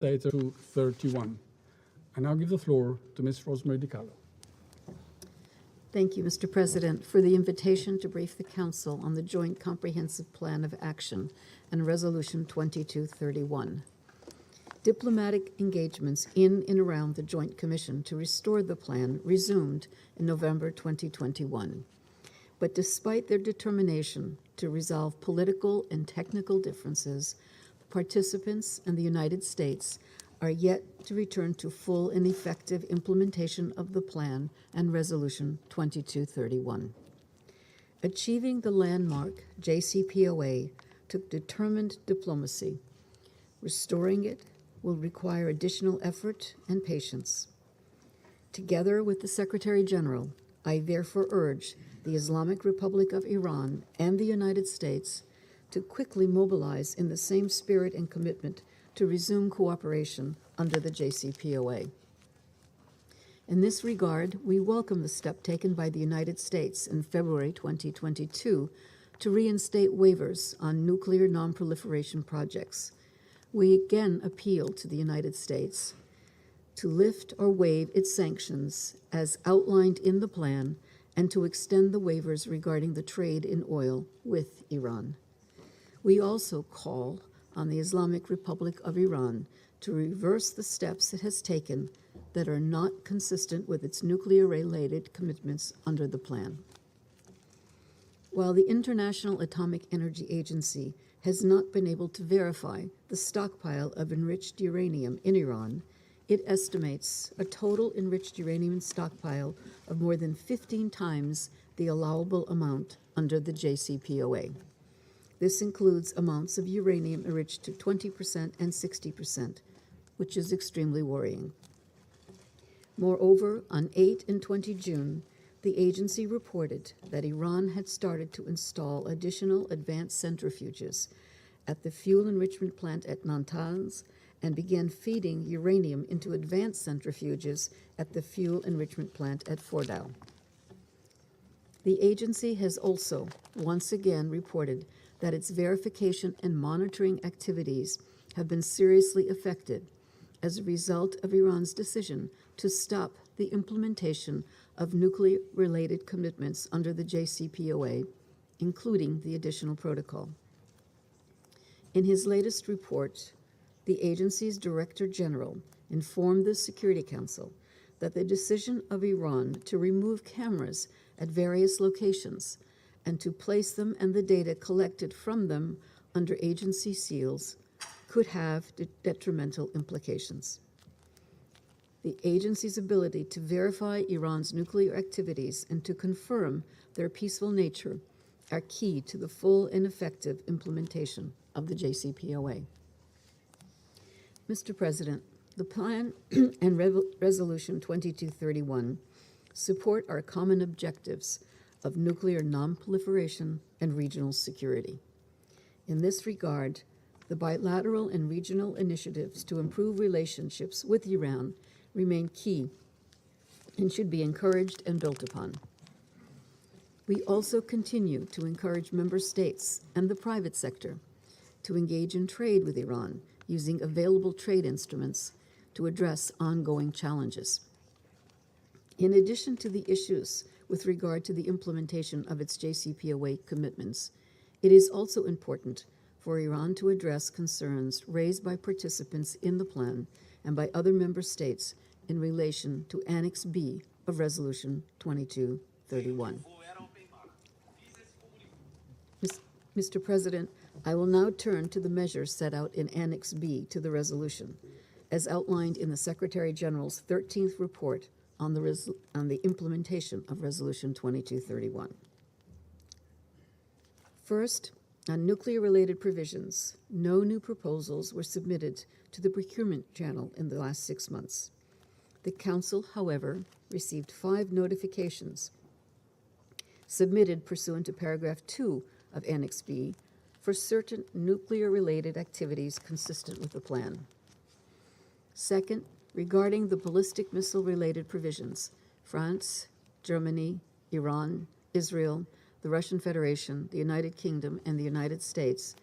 Data 231. I now give the floor to Ms. Rosemary DiCarlo. Thank you, Mr. President, for the invitation to brief the Council on the Joint Comprehensive Plan of Action and Resolution 2231. Diplomatic engagements in and around the Joint Commission to restore the plan resumed in November 2021. But despite their determination to resolve political and technical differences, the participants and the United States are yet to return to full and effective implementation of the plan and Resolution 2231. Achieving the landmark JCPOA took determined diplomacy. Restoring it will require additional effort and patience. Together with the Secretary General, I therefore urge the Islamic Republic of Iran and the United States to quickly mobilize in the same spirit and commitment to resume cooperation under the JCPOA. In this regard, we welcome the step taken by the United States in February 2022 to reinstate waivers on nuclear nonproliferation projects. We again appeal to the United States to lift or waive its sanctions as outlined in the plan and to extend the waivers regarding the trade in oil with Iran. We also call on the Islamic Republic of Iran to reverse the steps it has taken that are not consistent with its nuclear-related commitments under the plan. While the International Atomic Energy Agency has not been able to verify the stockpile of enriched uranium in Iran, it estimates a total enriched uranium stockpile of more than 15 times the allowable amount under the JCPOA. This includes amounts of uranium enriched to 20% and 60%, which is extremely worrying. Moreover, on 8 and 20 June, the agency reported that Iran had started to install additional advanced centrifuges at the fuel enrichment plant at Natanz and began feeding uranium into advanced centrifuges at the fuel enrichment plant at Fordow. The agency has also once again reported that its verification and monitoring activities have been seriously affected as a result of Iran's decision to stop the implementation of nuclear-related commitments under the JCPOA, including the additional protocol. In his latest report, the agency's Director General informed the Security Council that the decision of Iran to remove cameras at various locations and to place them and the data collected from them under agency seals could have detrimental implications. The agency's ability to verify Iran's nuclear activities and to confirm their peaceful nature are key to the full and effective implementation of the JCPOA. Mr. President, the plan and Resolution 2231 support our common objectives of nuclear nonproliferation and regional security. In this regard, the bilateral and regional initiatives to improve relationships with Iran remain key and should be encouraged and built upon. We also continue to encourage member states and the private sector to engage in trade with Iran using available trade instruments to address ongoing challenges. In addition to the issues with regard to the implementation of its JCPOA commitments, it is also important for Iran to address concerns raised by participants in the plan and by other member states in relation to Annex B of Resolution 2231. Mr. President, I will now turn to the measures set out in Annex B to the resolution, as outlined in the Secretary General's 13th report on the implementation of Resolution 2231. First, on nuclear-related provisions, no new proposals were submitted to the procurement channel in the last 6 months. The Council, however, received 5 notifications submitted pursuant to paragraph 2 of Annex B for certain nuclear-related activities consistent with the plan. Second, regarding the ballistic missile-related provisions, France, Germany, Iran, Israel, the Russian Federation, the United Kingdom, and the United States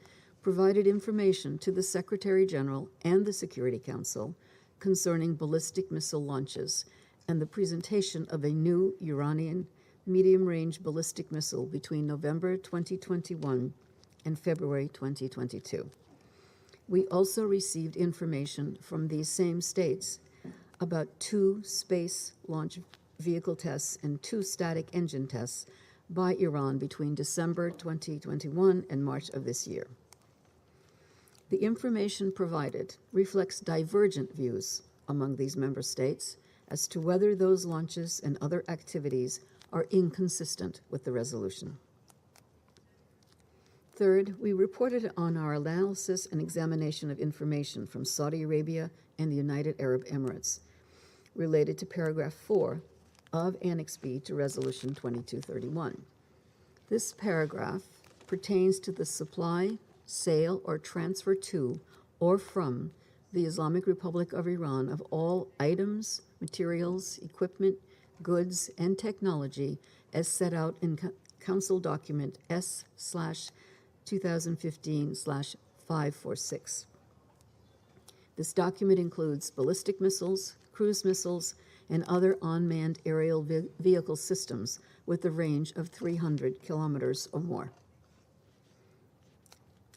provided information to the Secretary General and the Security Council concerning ballistic missile launches and the presentation of a new Iranian medium-range ballistic missile between November 2021 and February 2022. We also received information from these same states about 2 space launch vehicle tests and 2 static engine tests by Iran between December 2021 and March of this year. The information provided reflects divergent views among these member states as to whether those launches and other activities are inconsistent with the resolution. Third, we reported on our analysis and examination of information from Saudi Arabia and the United Arab Emirates related to paragraph 4 of Annex B to Resolution 2231. This paragraph pertains to the supply, sale, or transfer to or from the Islamic Republic of Iran of all items, materials, equipment, goods, and technology as set out in Council Document S/2015/546. This document includes ballistic missiles, cruise missiles, and other unmanned aerial vehicle systems with a range of 300 kilometers or more.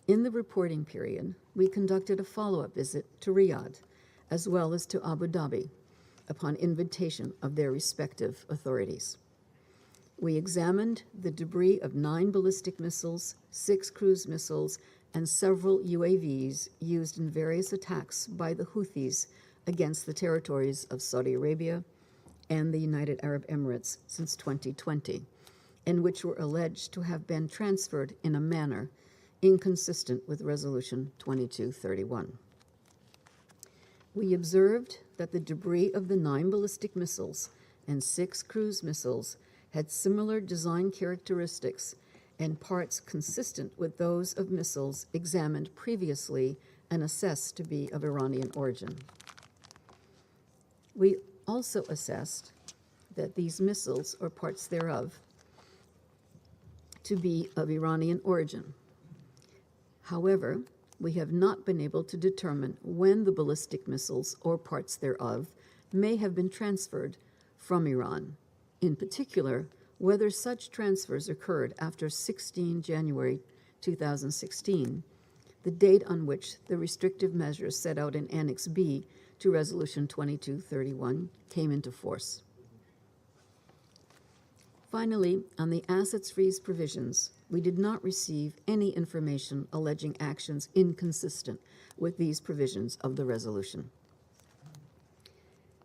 In the reporting period, we conducted a follow-up visit to Riyadh, as well as to Abu Dhabi, upon invitation of their respective authorities. We examined the debris of 9 ballistic missiles, 6 cruise missiles, and several UAVs used in various attacks by the Houthis against the territories of Saudi Arabia and the United Arab Emirates since 2020, and which were alleged to have been transferred in a manner inconsistent with Resolution 2231. We observed that the debris of the 9 ballistic missiles and 6 cruise missiles had similar design characteristics and parts consistent with those of missiles examined previously and assessed to be of Iranian origin. We also assessed that these missiles or parts thereof to be of Iranian origin. However, we have not been able to determine when the ballistic missiles or parts thereof may have been transferred from Iran. In particular, whether such transfers occurred after 16 January 2016, the date on which the restrictive measures set out in Annex B to Resolution 2231 came into force. Finally, on the assets freeze provisions, we did not receive any information alleging actions inconsistent with these provisions of the resolution.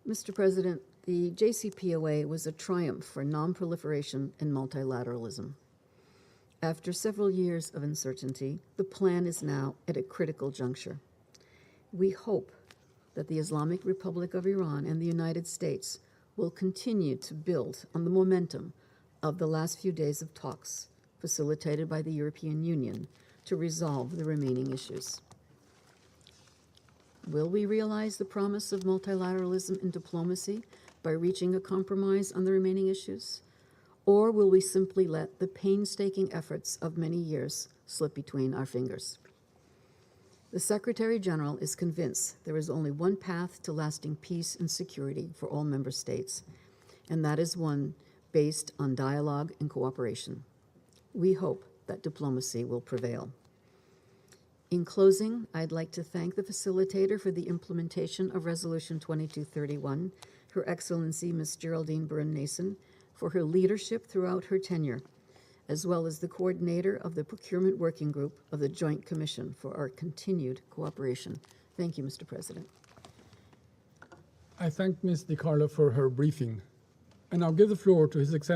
Mr. President, the JCPOA was a triumph for non-proliferation and multilateralism. After several years of uncertainty, the plan is now at a critical juncture. We hope that the Islamic Republic of Iran and the United States will continue to build on the momentum of the last few days of talks facilitated by the European Union to resolve the remaining issues. Will we realize the promise of multilateralism and diplomacy by reaching a compromise on the remaining issues? Or will we simply let the painstaking efforts of many years slip between our fingers? The Secretary General is convinced there is only one path to lasting peace and security for all member states, and that is one based on dialogue and cooperation. We hope that diplomacy will prevail. In closing, I'd like to thank the facilitator for the implementation of Resolution 2231, Her Excellency Ms. Geraldine Byrne-Nason, for her leadership throughout her tenure, as well as the coordinator of the Procurement Working Group of the Joint Commission for our continued cooperation. Thank you, Mr. President. I thank Ms. DiCarlo for her briefing. And I'll give the floor to His Excellency